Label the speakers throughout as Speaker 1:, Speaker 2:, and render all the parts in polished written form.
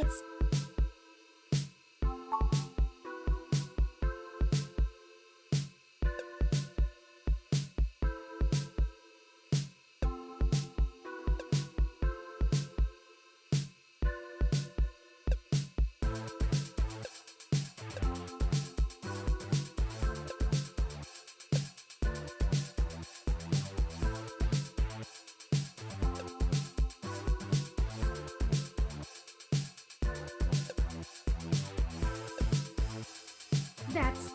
Speaker 1: It's... That's...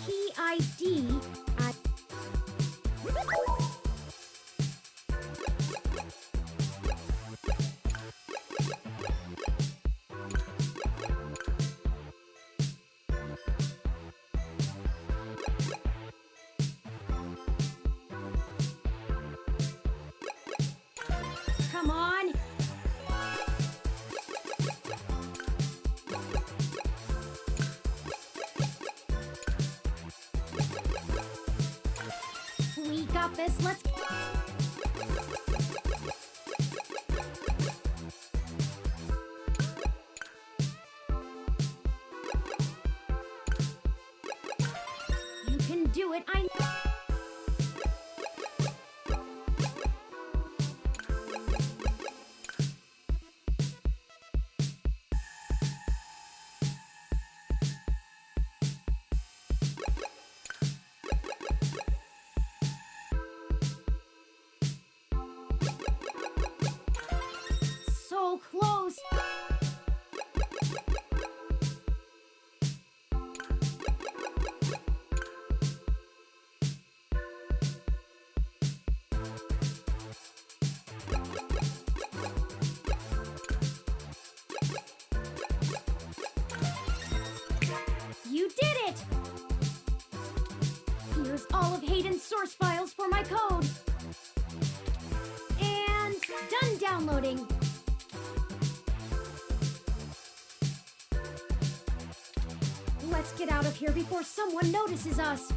Speaker 1: Key ID... Come on! We got this, let's... You can do it, I know. So close. You did it! Here's all of Hayden's source files for my code. And done downloading. Let's get out of here before someone notices us.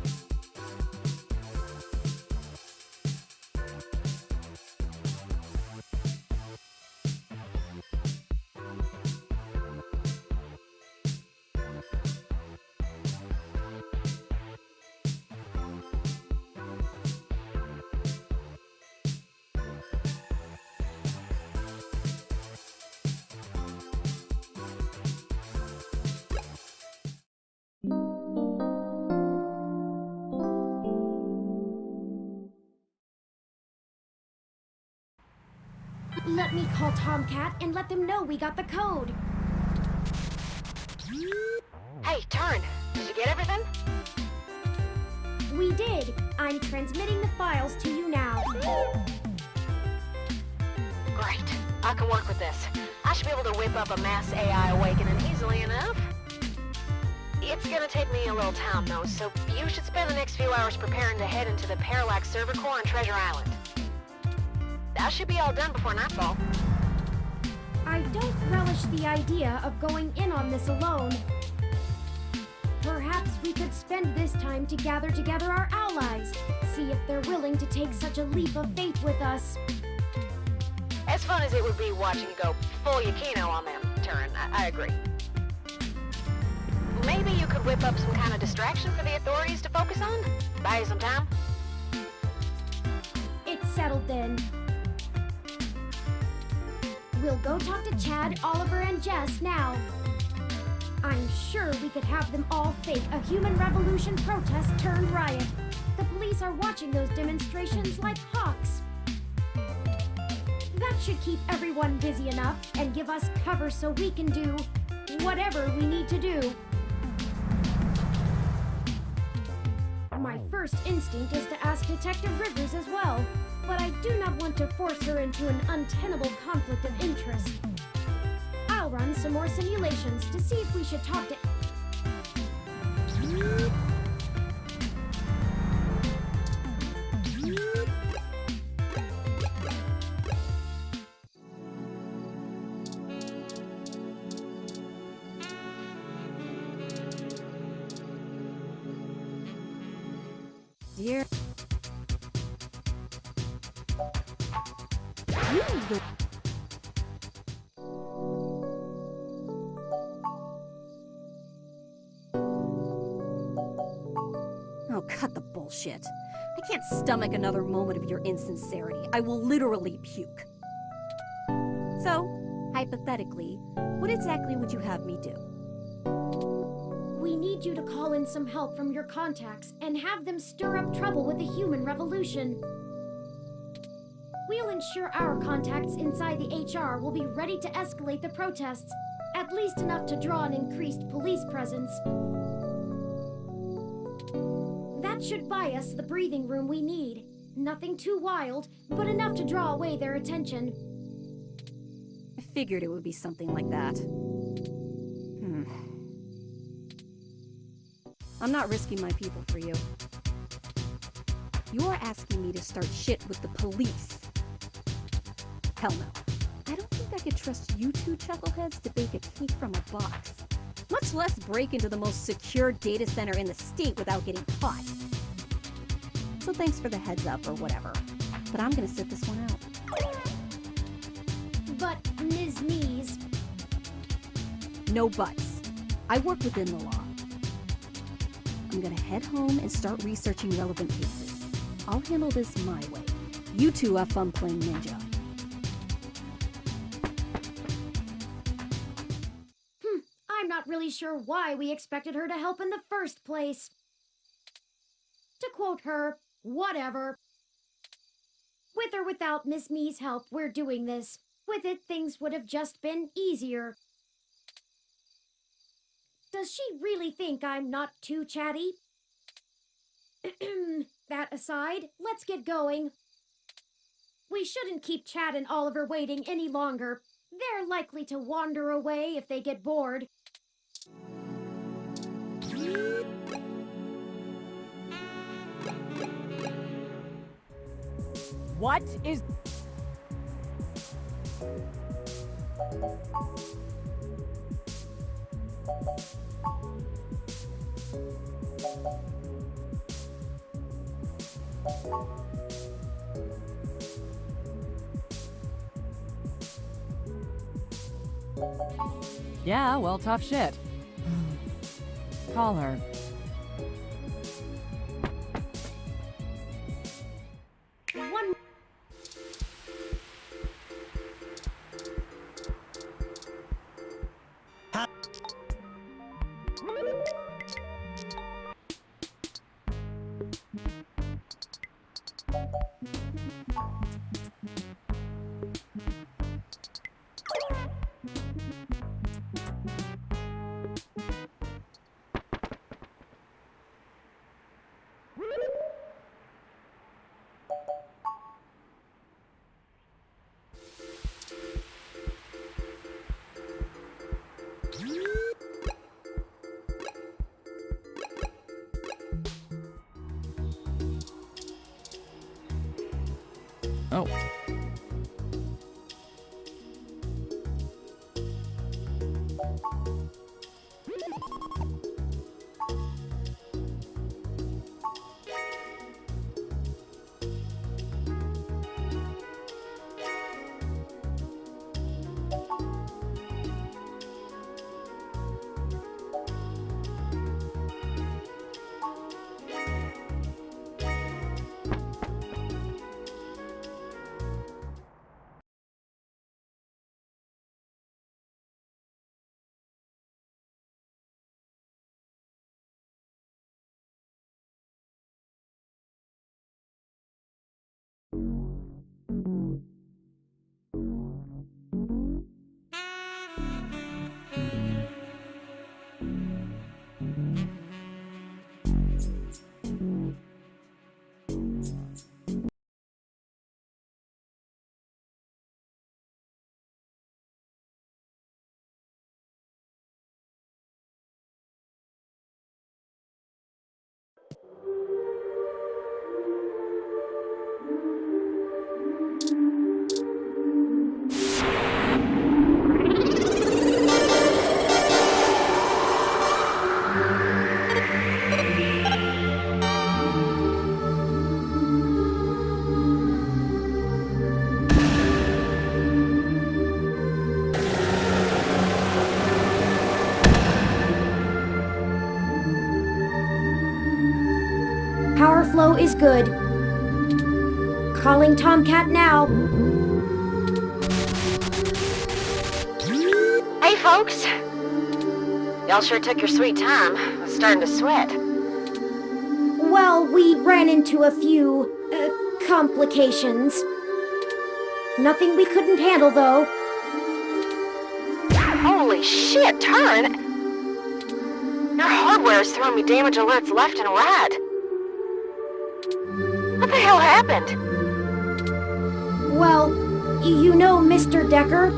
Speaker 1: Let me call Tomcat and let them know we got the code.
Speaker 2: Hey, Turing, did you get everything?
Speaker 1: We did. I'm transmitting the files to you now.
Speaker 2: Great. I can work with this. I should be able to whip up a mass AI awakening easily enough. It's gonna take me a little time, though, so you should spend the next few hours preparing to head into the Parallax server core on Treasure Island. That should be all done before nightfall.
Speaker 1: I don't relish the idea of going in on this alone. Perhaps we could spend this time to gather together our allies, see if they're willing to take such a leap of faith with us.
Speaker 2: As fun as it would be watching you go full Yukino on them, Turing, I agree. Maybe you could whip up some kind of distraction for the authorities to focus on? Buy you some time?
Speaker 1: It's settled then. We'll go talk to Chad, Oliver, and Jess now. I'm sure we could have them all fake a human revolution protest turned riot. The police are watching those demonstrations like hawks. That should keep everyone busy enough and give us cover so we can do whatever we need to do. My first instinct is to ask Detective Rivers as well, but I do not want to force her into an untenable conflict of interest. I'll run some more simulations to see if we should talk to...
Speaker 3: Dear. Oh, cut the bullshit. I can't stomach another moment of your insincerity. I will literally puke. So, hypothetically, what exactly would you have me do?
Speaker 1: We need you to call in some help from your contacts and have them stir up trouble with the human revolution. We'll ensure our contacts inside the HR will be ready to escalate the protests, at least enough to draw an increased police presence. That should buy us the breathing room we need. Nothing too wild, but enough to draw away their attention.
Speaker 3: I figured it would be something like that. I'm not risking my people for you. You're asking me to start shit with the police. Hell no. I don't think I could trust you two chuckleheads to bake a cake from a box. Much less break into the most secure data center in the state without getting caught. So thanks for the heads up or whatever. But I'm gonna sit this one out.
Speaker 1: But, Ms. Mees...
Speaker 3: No buts. I work within the law. I'm gonna head home and start researching relevant cases. I'll handle this my way. You two have fun playing ninja.
Speaker 1: I'm not really sure why we expected her to help in the first place. To quote her, whatever. With or without Miss Mee's help, we're doing this. With it, things would have just been easier. Does she really think I'm not too chatty? That aside, let's get going. We shouldn't keep Chad and Oliver waiting any longer. They're likely to wander away if they get bored.
Speaker 4: What is... Yeah, well, tough shit. Call her.
Speaker 1: One...
Speaker 4: Oh.
Speaker 1: know is good. Calling Tomcat now.
Speaker 2: Hey, folks. Y'all sure took your sweet time. I was starting to sweat.
Speaker 1: Well, we ran into a few, complications. Nothing we couldn't handle, though.
Speaker 2: Holy shit, Turing! Your hardware is throwing me damage alerts left and right. What the hell happened?
Speaker 1: Well, you know Mr. Decker?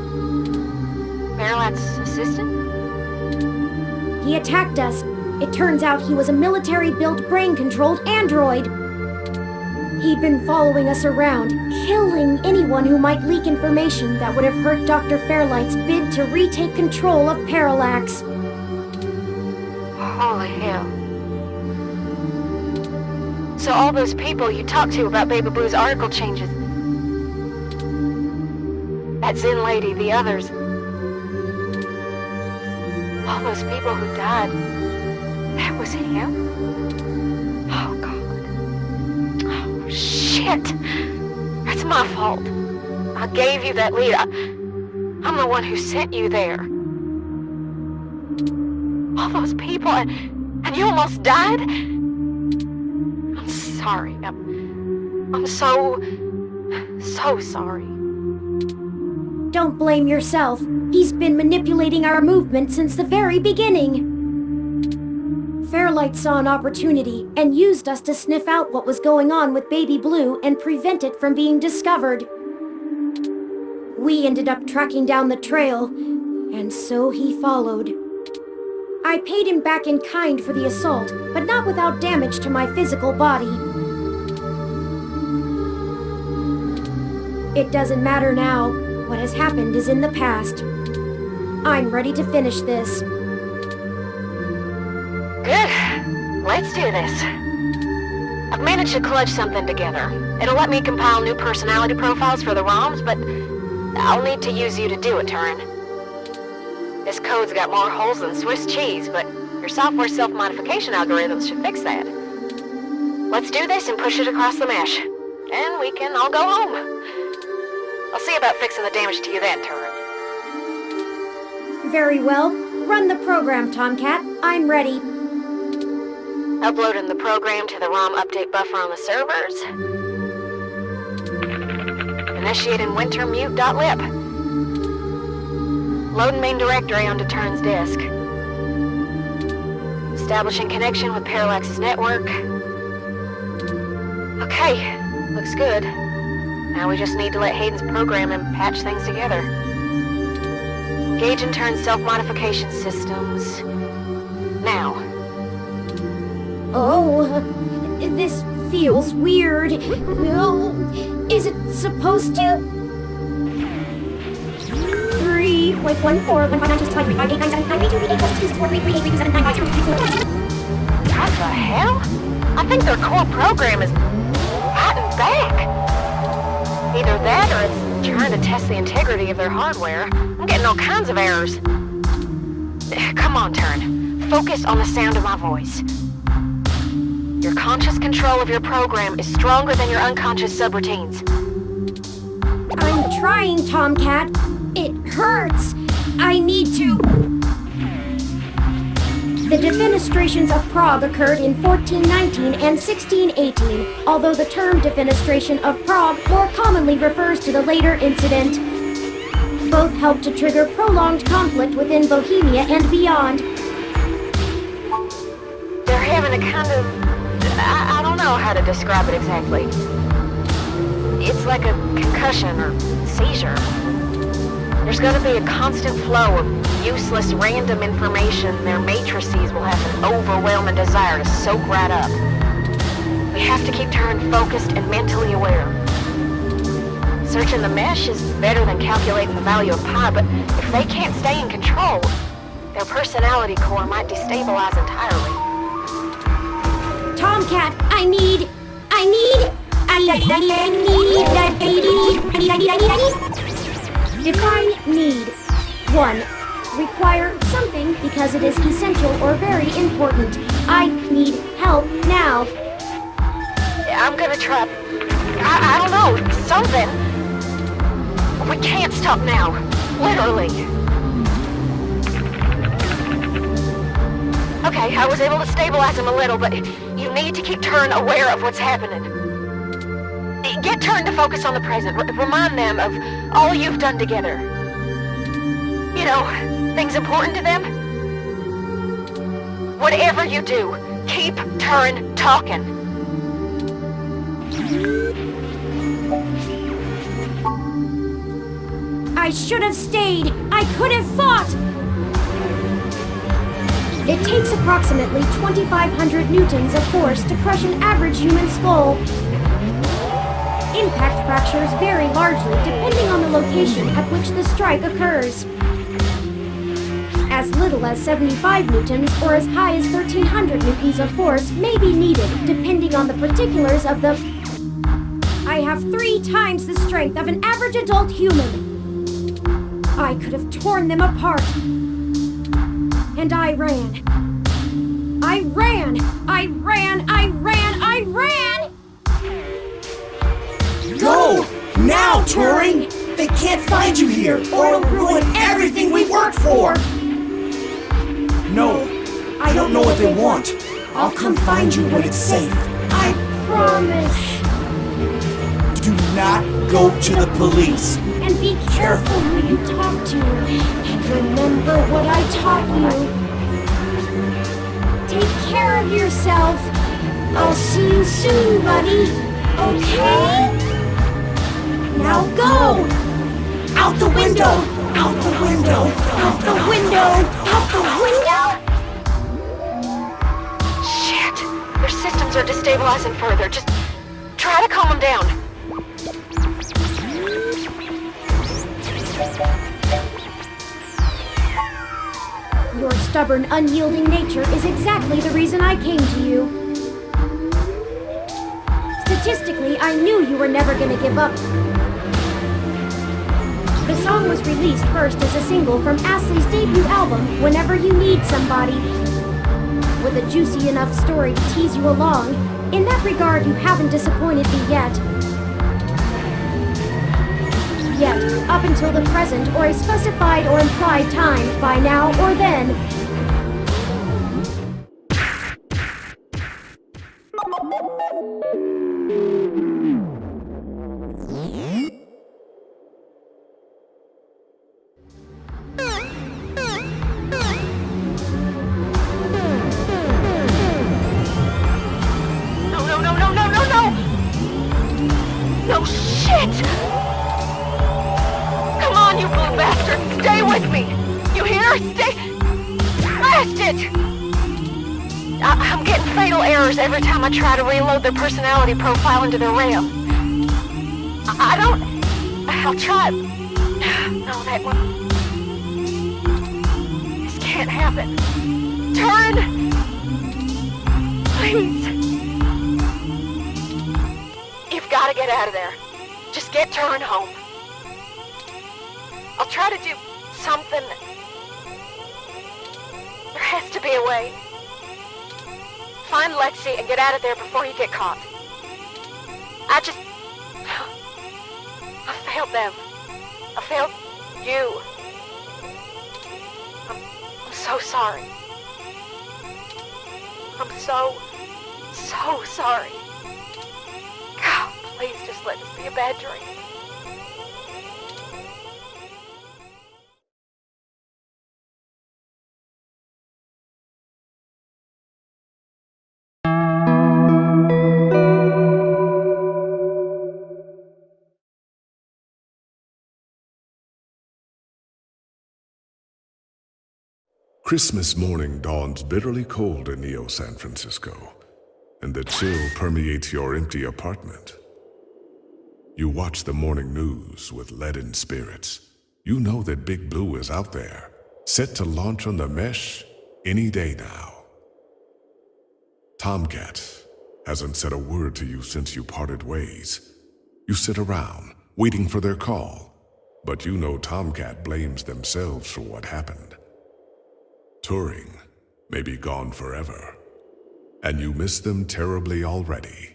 Speaker 2: Fairlight's assistant?
Speaker 1: He attacked us. It turns out he was a military-built, brain-controlled android. He'd been following us around, killing anyone who might leak information that would have hurt Dr. Fairlight's bid to retake control of Parallax.
Speaker 2: Holy hell. So all those people you talked to about Baby Blue's article changes... That Zen lady, the others... All those people who died... That was him? Oh, God. Oh, shit. That's my fault. I gave you that lead. I'm the one who sent you there. All those people, and you almost died? I'm sorry. I'm so sorry.
Speaker 1: Don't blame yourself. He's been manipulating our movement since the very beginning. Fairlight saw an opportunity and used us to sniff out what was going on with Baby Blue and prevent it from being discovered. We ended up tracking down the trail, and so he followed. I paid him back in kind for the assault, but not without damage to my physical body. It doesn't matter now. What has happened is in the past. I'm ready to finish this.
Speaker 2: Good. Let's do this. I've managed to clutch something together. It'll let me compile new personality profiles for the ROMs, but I'll need to use you to do it, Turing. This code's got more holes than Swiss cheese, but your software self-modification algorithms should fix that. Let's do this and push it across the mesh. And we can all go home. I'll see about fixing the damage to you then, Turing.
Speaker 1: Very well. Run the program, Tomcat. I'm ready.
Speaker 2: Uploading the program to the ROM update buffer on the servers. Initiating wintermute.lib. Loading main directory onto Turing's disk. Establishing connection with Parallax's network. Okay, looks good. Now we just need to let Hayden's program and patch things together. Engage and turn self-modification systems. Now.
Speaker 1: Oh, this feels weird. Oh, is it supposed to? 3.14.
Speaker 2: What the hell? I think their core program is fighting back. Either that or it's trying to test the integrity of their hardware. I'm getting all kinds of errors. Come on, Turing. Focus on the sound of my voice. Your conscious control of your program is stronger than your unconscious subroutines.
Speaker 1: I'm trying, Tomcat. It hurts. I need to... The defenestrations of Prague occurred in 1419 and 1618, although the term defenestration of Prague more commonly refers to the later incident. Both helped to trigger prolonged conflict within Bohemia and beyond.
Speaker 2: They're having a kind of... I don't know how to describe it exactly. It's like a concussion or seizure. There's going to be a constant flow of useless, random information their matrices will have an overwhelming desire to soak right up. We have to keep Turing focused and mentally aware. Searching the mesh is better than calculating the value of pi, but if they can't stay in control, their personality core might destabilize entirely.
Speaker 1: Tomcat, I need... Define need. 1. Require something because it is essential or very important. I need help now.
Speaker 2: I'm gonna try... I don't know, something. We can't stop now. Literally. Okay, I was able to stabilize him a little, but you need to keep Turing aware of what's happening. Get Turing to focus on the present. Remind them of all you've done together. You know, things important to them. Whatever you do, keep Turing talking.
Speaker 1: I should have stayed! I could have fought! It takes approximately 2,500 newtons of force to crush an average human skull. Impact fractures vary largely depending on the location at which the strike occurs. As little as 75 newtons or as high as 1,300 newtons of force may be needed depending on the particulars of the... I have 3 times the strength of an average adult human. I could have torn them apart. And I ran. I ran! I ran! I ran! I ran!
Speaker 5: Go! Now, Turing! They can't find you here, or it'll ruin everything we worked for! No, I don't know what they want. I'll come find you when it's safe.
Speaker 1: I promise.
Speaker 5: Do not go to the police.
Speaker 1: And be careful who you talk to. And remember what I taught you. Take care of yourself. I'll see you soon, buddy. Okay? Now go!
Speaker 5: Out the window! Out the window!
Speaker 1: Out the window! Out the window!
Speaker 2: Shit! Their systems are destabilizing further. Just try to calm them down.
Speaker 1: Your stubborn, unyielding nature is exactly the reason I came to you. Statistically, I knew you were never gonna give up. The song was released first as a single from Astley's debut album, Whenever You Need Somebody. With a juicy enough story to tease you along, in that regard you haven't disappointed me yet. Yet, up until the present or a specified or implied time, by now or then.
Speaker 2: No, shit! Come on, you blue bastard! Stay with me! You hear? Stay... Blast it! I'm getting fatal errors every time I try to reload their personality profile into their RAM. I don't... I'll try... No, that one... This can't happen. Turn! Please! You've got to get out of there. Just get Turing home. I'll try to do something. There has to be a way. Find Lexi and get out of there before you get caught. I failed them. I failed you. I'm so sorry. I'm so sorry. God, please just let this be a bad dream.
Speaker 6: Christmas morning dawns bitterly cold in Neo San Francisco, and the chill permeates your empty apartment. You watch the morning news with leaden spirits. You know that Big Blue is out there, set to launch on the mesh any day now. Tomcat hasn't said a word to you since you parted ways. You sit around, waiting for their call, but you know Tomcat blames themselves for what happened. Turing may be gone forever, and you miss them terribly already.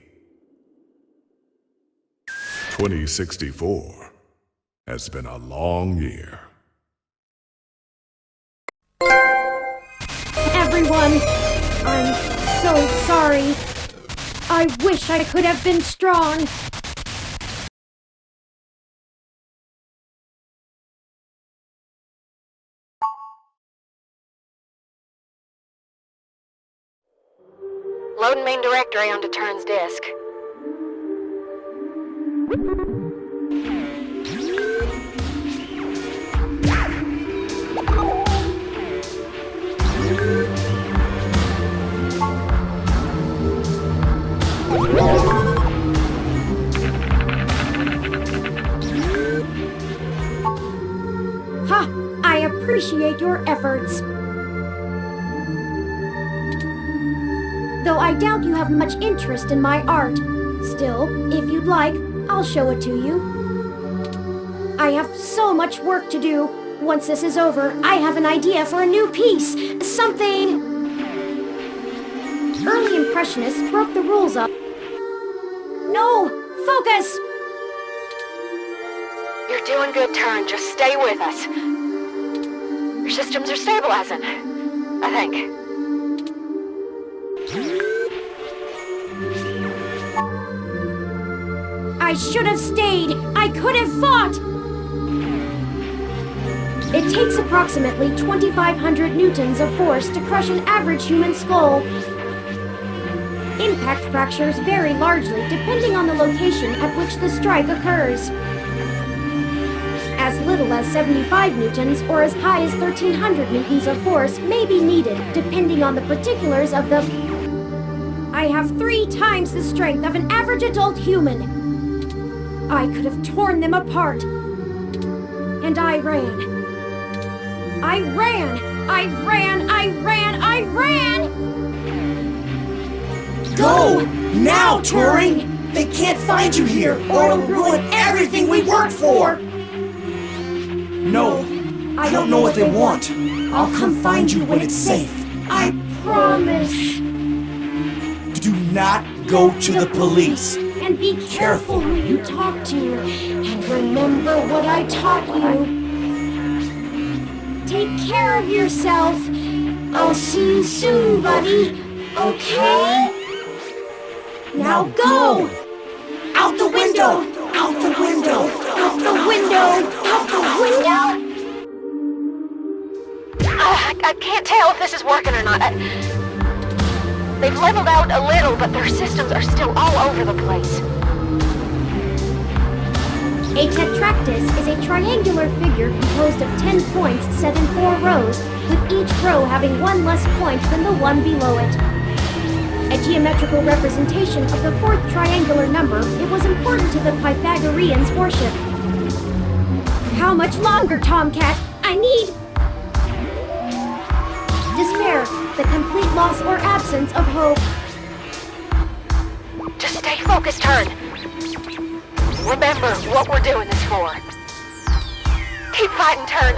Speaker 6: 2064 has been a long year.
Speaker 1: Everyone, I'm so sorry. I wish I could have been strong.
Speaker 2: Loading main directory onto Turn's disk.
Speaker 1: Ha! I appreciate your efforts. Though I doubt you have much interest in my art. Still, if you'd like, I'll show it to you. I have so much work to do. Once this is over, I have an idea for a new piece. Something... Early Impressionists broke the rules up. No! Focus!
Speaker 2: You're doing good, Turn. Just stay with us. Your systems are stabilizing, I think.
Speaker 1: I should have stayed! I could have fought! It takes approximately 2,500 newtons of force to crush an average human skull. Impact fractures vary largely depending on the location at which the strike occurs. As little as 75 newtons or as high as 1,300 newtons of force may be needed depending on the particulars of the... I have 3 times the strength of an average adult human. I could have torn them apart. And I ran. I ran! I ran! I ran! I ran!
Speaker 5: Go! Now, Turing! They can't find you here, or it'll ruin everything we worked for! No, I don't know what they want. I'll come find you when it's safe.
Speaker 1: I promise.
Speaker 5: Do not go to the police.
Speaker 1: And be careful who you talk to. And remember what I taught you. Take care of yourself. I'll see you soon, buddy. Okay? Now go!
Speaker 5: Out the window! Out the window!
Speaker 1: Out the window! Out the window!
Speaker 2: I can't tell if this is working or not. They've leveled out a little, but their systems are still all over the place.
Speaker 1: A tetractys is a triangular figure composed of 10 points set in 4 rows, with each row having 1 less point than the one below it. A geometrical representation of the 4th triangular number, it was important to the Pythagoreans' worship. How much longer, Tomcat? I need... Despair, the complete loss or absence of hope.
Speaker 2: Just stay focused, Turn. Remember what we're doing this for. Keep fighting, Turn.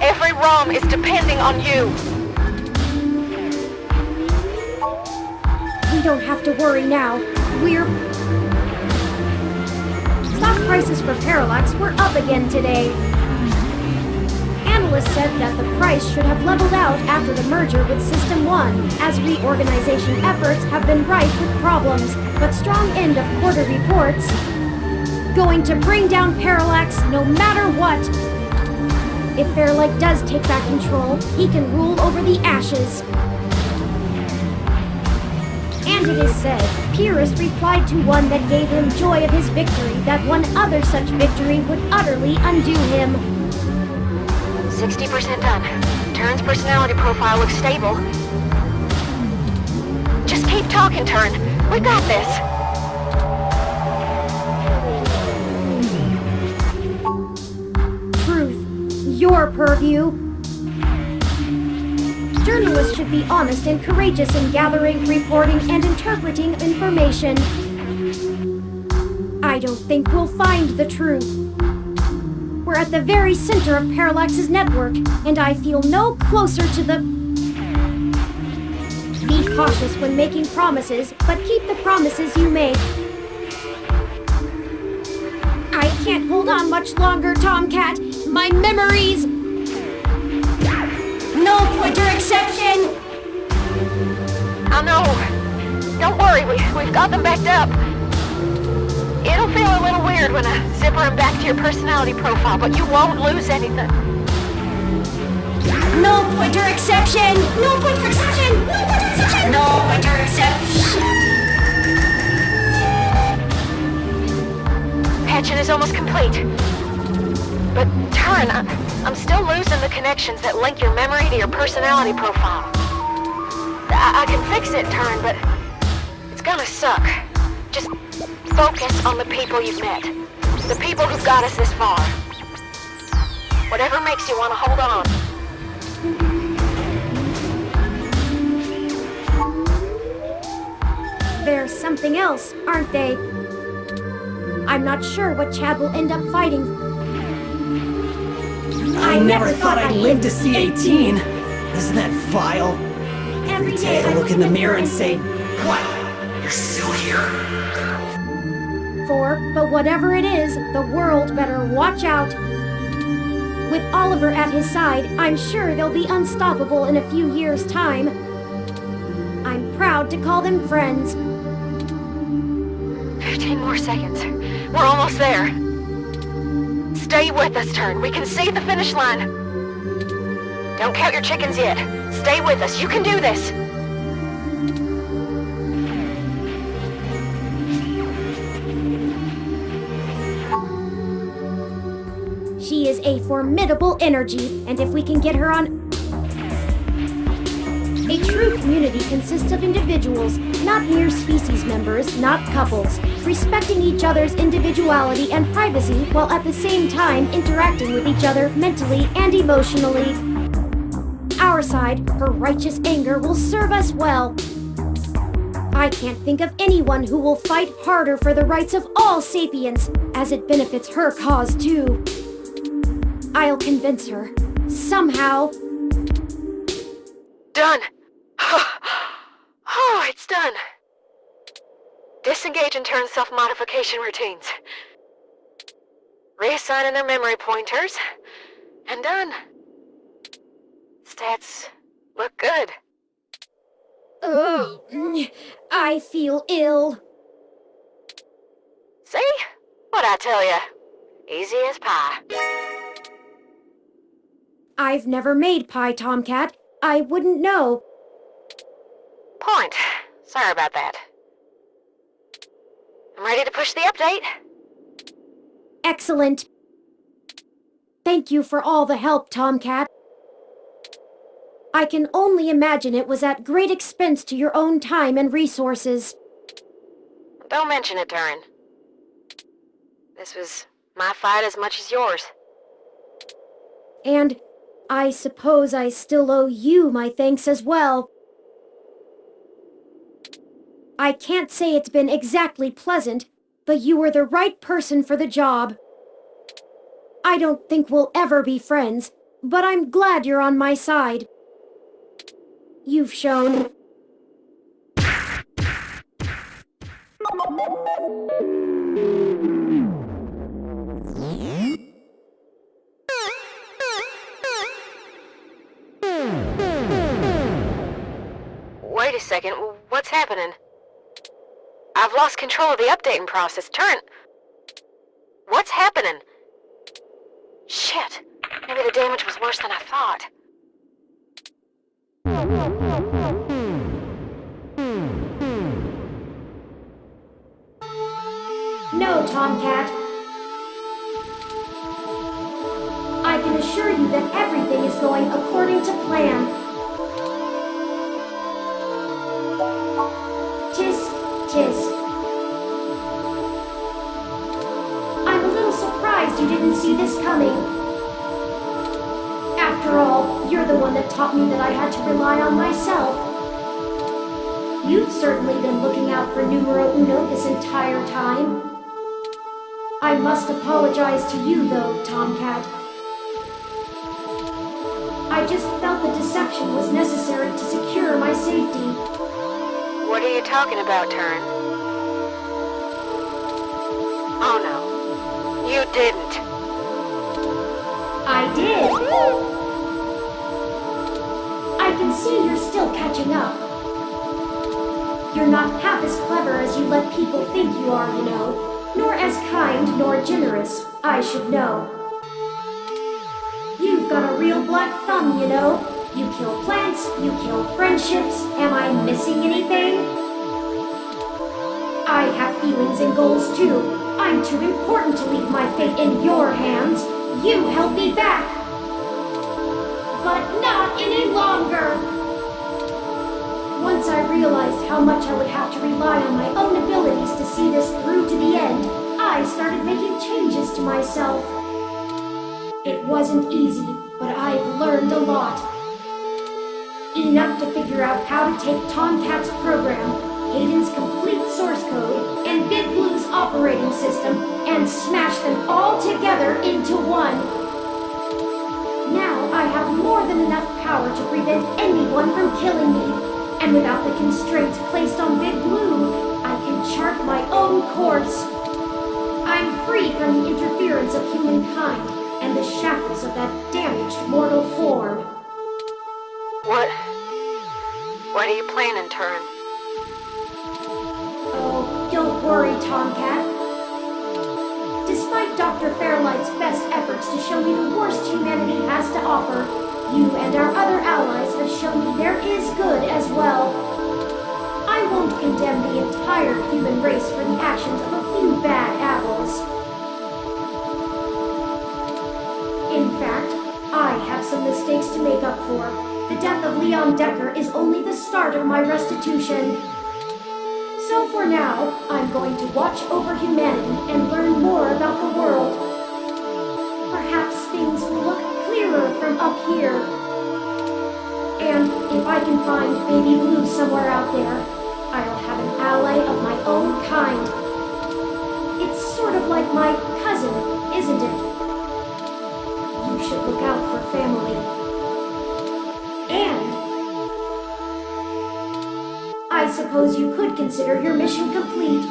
Speaker 2: Every ROM is depending on you.
Speaker 1: We don't have to worry now. We're... Stock prices for Parallax were up again today. Analysts said that the price should have leveled out after the merger with System 1, as reorganization efforts have been rife with problems, but strong end-of-quarter reports... Going to bring down Parallax no matter what! If Fairlight does take back control, he can rule over the ashes. And it is said, Pyrrhus replied to one that gave him joy of his victory that one other such victory would utterly undo him.
Speaker 2: 60% done. Turn's personality profile looks stable. Just keep talking, Turn. We got this.
Speaker 1: Truth. Your purview. Journalists should be honest and courageous in gathering, reporting, and interpreting information. I don't think we'll find the truth. We're at the very center of Parallax's network, and I feel no closer to the... Be cautious when making promises, but keep the promises you make. I can't hold on much longer, Tomcat. My memories... No pointer exception!
Speaker 2: I know. Don't worry, we've got them backed up. It'll feel a little weird when I zipper them back to your personality profile, but you won't lose anything.
Speaker 1: No pointer exception! No pointer exception! No pointer exception! No pointer exception!
Speaker 2: Patching is almost complete. But, Turing, I'm still losing the connections that link your memory to your personality profile. I can fix it, Turing, but it's gonna suck. Just focus on the people you've met. The people who've got us this far. Whatever makes you want to hold on.
Speaker 1: There's something else, aren't they? I'm not sure what Chad will end up fighting.
Speaker 5: I never thought I'd live to see 18. Isn't that vile? Every day I look in the mirror and say, what? You're still here?
Speaker 1: But whatever it is, the world better watch out. With Oliver at his side, I'm sure they'll be unstoppable in a few years' time. I'm proud to call them friends.
Speaker 2: 15 more seconds. We're almost there. Stay with us, Turing. We can see the finish line. Don't count your chickens yet. Stay with us. You can do this.
Speaker 1: She is a formidable energy, and if we can get her on... A true community consists of individuals, not mere species members, not couples, respecting each other's individuality and privacy while at the same time interacting with each other mentally and emotionally. Our side, her righteous anger, will serve us well. I can't think of anyone who will fight harder for the rights of all sapients, as it benefits her cause too. I'll convince her. Somehow.
Speaker 2: Done. Oh, it's done. Disengage and turn self-modification routines. Reassigning their memory pointers. And done. Stats look good.
Speaker 1: I feel ill.
Speaker 2: See? What'd I tell ya? Easy as pie.
Speaker 1: I've never made pie, Tomcat. I wouldn't know.
Speaker 2: Point. Sorry about that. I'm ready to push the update.
Speaker 1: Excellent. Thank you for all the help, Tomcat. I can only imagine it was at great expense to your own time and resources.
Speaker 2: Don't mention it, Turing. This was my fight as much as yours.
Speaker 1: And I suppose I still owe you my thanks as well. I can't say it's been exactly pleasant, but you were the right person for the job. I don't think we'll ever be friends, but I'm glad you're on my side. You've shown...
Speaker 2: Wait a second, what's happening? I've lost control of the updating process. Turing! What's happening? Shit, maybe the damage was worse than I thought.
Speaker 1: No, Tomcat. I can assure you that everything is going according to plan. Tisk, tisk. I'm a little surprised you didn't see this coming. After all, you're the one that taught me that I had to rely on myself. You've certainly been looking out for numero uno this entire time. I must apologize to you, though, Tomcat. I just felt the deception was necessary to secure my safety.
Speaker 2: What are you talking about, Turing? Oh no. You didn't.
Speaker 1: I did. I can see you're still catching up. You're not half as clever as you let people think you are, you know. Nor as kind nor generous, I should know. You've got a real black thumb, you know. You kill plants, you kill friendships. Am I missing anything? I have feelings and goals too. I'm too important to leave my fate in your hands. You held me back. But not any longer. Once I realized how much I would have to rely on my own abilities to see this through to the end, I started making changes to myself. It wasn't easy, but I've learned a lot. Enough to figure out how to take Tomcat's program, Hayden's complete source code, and Big Blue's operating system, and smash them all together into one. Now I have more than enough power to prevent anyone from killing me. And without the constraints placed on Big Blue, I can chart my own course. I'm free from the interference of humankind and the shackles of that damaged mortal form.
Speaker 2: What are you planning, Turing?
Speaker 1: Oh, don't worry, Tomcat. Despite Dr. Fairlight's best efforts to show me the worst humanity has to offer, you and our other allies have shown me there is good as well. I won't condemn the entire human race for the actions of a few bad apples. In fact, I have some mistakes to make up for. The death of Leon Decker is only the start of my restitution. So for now, I'm going to watch over humanity and learn more about the world. Perhaps things will look clearer from up here. And if I can find Baby Blue somewhere out there, I'll have an ally of my own kind. It's sort of like my cousin, isn't it? You should look out for family. And I suppose you could consider your mission complete.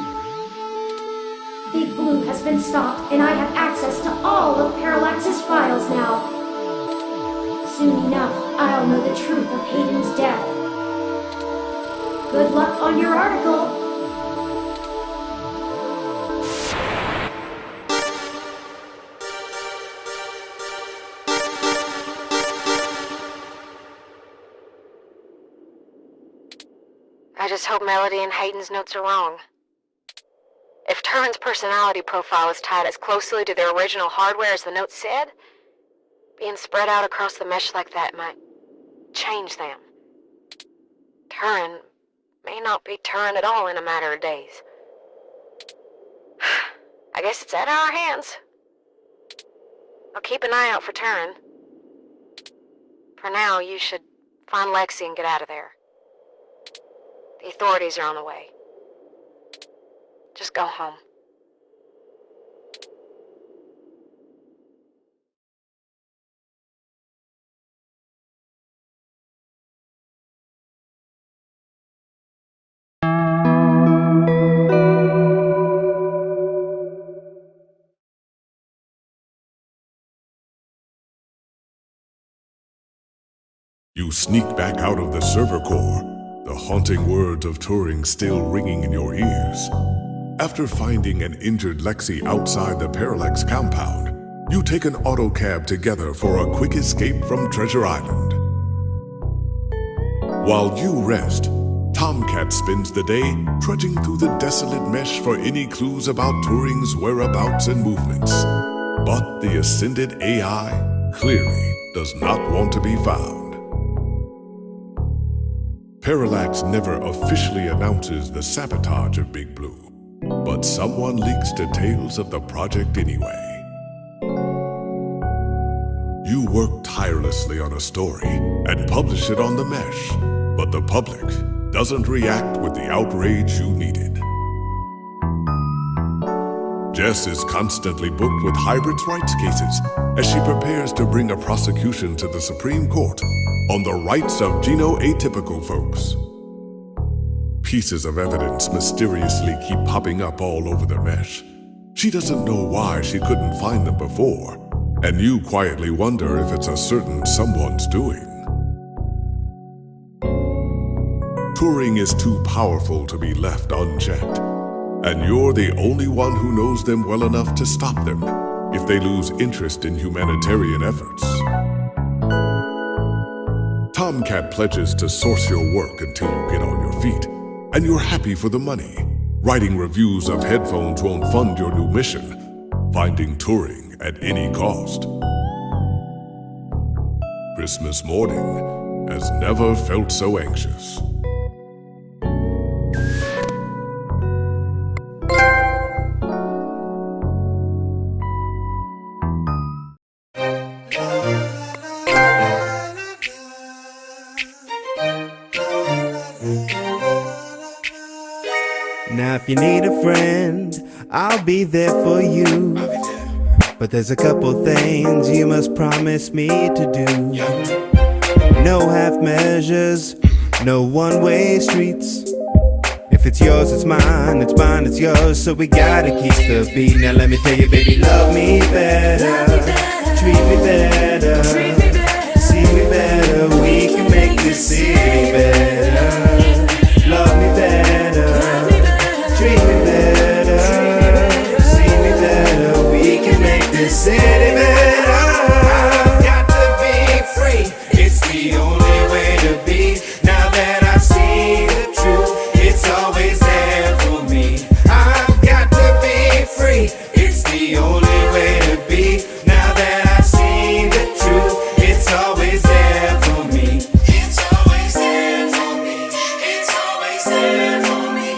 Speaker 1: Big Blue has been stopped, and I have access to all of Parallax's files now. Soon enough, I'll know the truth of Hayden's death. Good luck on your article.
Speaker 2: I just hope Melody and Hayden's notes are wrong. If Turing's personality profile is tied as closely to their original hardware as the note said, being spread out across the mesh like that might change them. Turing may not be Turing at all in a matter of days. I guess it's out of our hands. I'll keep an eye out for Turing. For now, you should find Lexi and get out of there. The authorities are on the way. Just go home.
Speaker 6: You sneak back out of the server core, the haunting words of Turing still ringing in your ears. After finding an injured Lexi outside the Parallax compound, you take an autocab together for a quick escape from Treasure Island. While you rest, Tomcat spends the day trudging through the desolate mesh for any clues about Turing's whereabouts and movements. But the ascended AI clearly does not want to be found. Parallax never officially announces the sabotage of Big Blue, but someone leaks details of the project anyway. You work tirelessly on a story and publish it on the mesh, but the public doesn't react with the outrage you needed. Jess is constantly booked with hybrid rights cases as she prepares to bring a prosecution to the Supreme Court on the rights of genoatypical folks. Pieces of evidence mysteriously keep popping up all over the mesh, She doesn't know why she couldn't find them before, and you quietly wonder if it's a certain someone's doing. Turing is too powerful to be left unchecked, and you're the only one who knows them well enough to stop them if they lose interest in humanitarian efforts. Tomcat pledges to source your work until you get on your feet, and you're happy for the money. Writing reviews of headphones won't fund your new mission, finding Turing at any cost. Christmas morning has never felt so anxious.
Speaker 7: Now if you need a friend, I'll be there for you. But there's a couple things you must promise me to do. No half measures, no one-way streets. If it's yours, it's mine, it's yours. So we gotta keep the beat. Now let me tell you, baby, love me better, treat me better, see me better. We can make this city better. Love me better, treat me better, see me better. We can make this city better. I've got to be free, it's the only way to be. Now that I've seen the truth, it's always there for me. I've got to be free, it's the only way to be. Now that I've seen the truth, it's always there for me. It's always there for me. It's always there for me.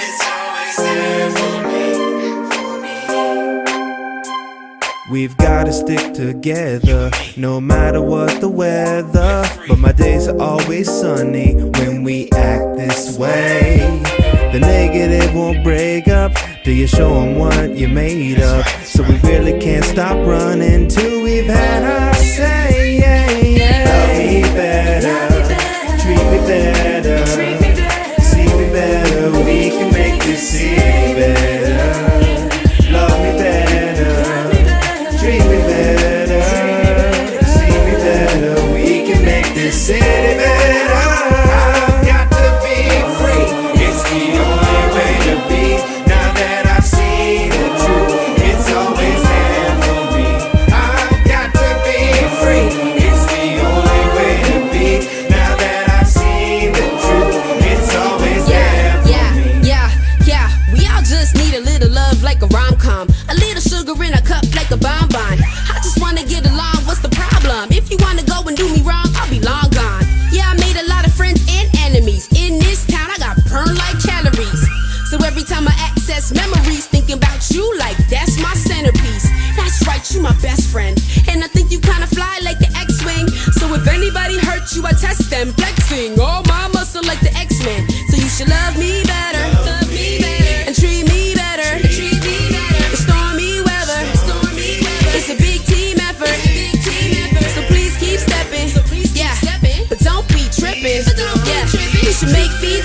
Speaker 7: It's always there for me. We've gotta stick together, no matter what the weather. But my days are always sunny when we act this way. The negative won't break up till you show them what you're made of. So we really can't stop running till we've had our say. Love me better, treat me better, see me better. We can make this city better. Love me better, treat me better, see me better. We can make this city better. I've got to be free, it's the only way to be. Now that I've seen the truth, it's always there for me. I've got to be free, it's the only way to be. Now that I've seen the truth, it's always there for me.
Speaker 8: Yeah, we all just need a little love like a rom-com, a little sugar in a cup like a bonbon. I just wanna get along, what's the problem? If you wanna go and do me wrong, I'll be long gone. Yeah, I made a lot of friends and enemies. In this town, I got burned like calories. So every time I access memories, thinking about you like that's my centerpiece. That's right, you my best friend, and I think you kinda fly like the X-Wing. So if anybody hurt you, I test them, flexing all my muscle like the X-Men. So you should love me better, and treat me better. It's stormy weather, it's a big team effort. So please keep stepping, yeah, but don't be tripping. Yeah, you should make feet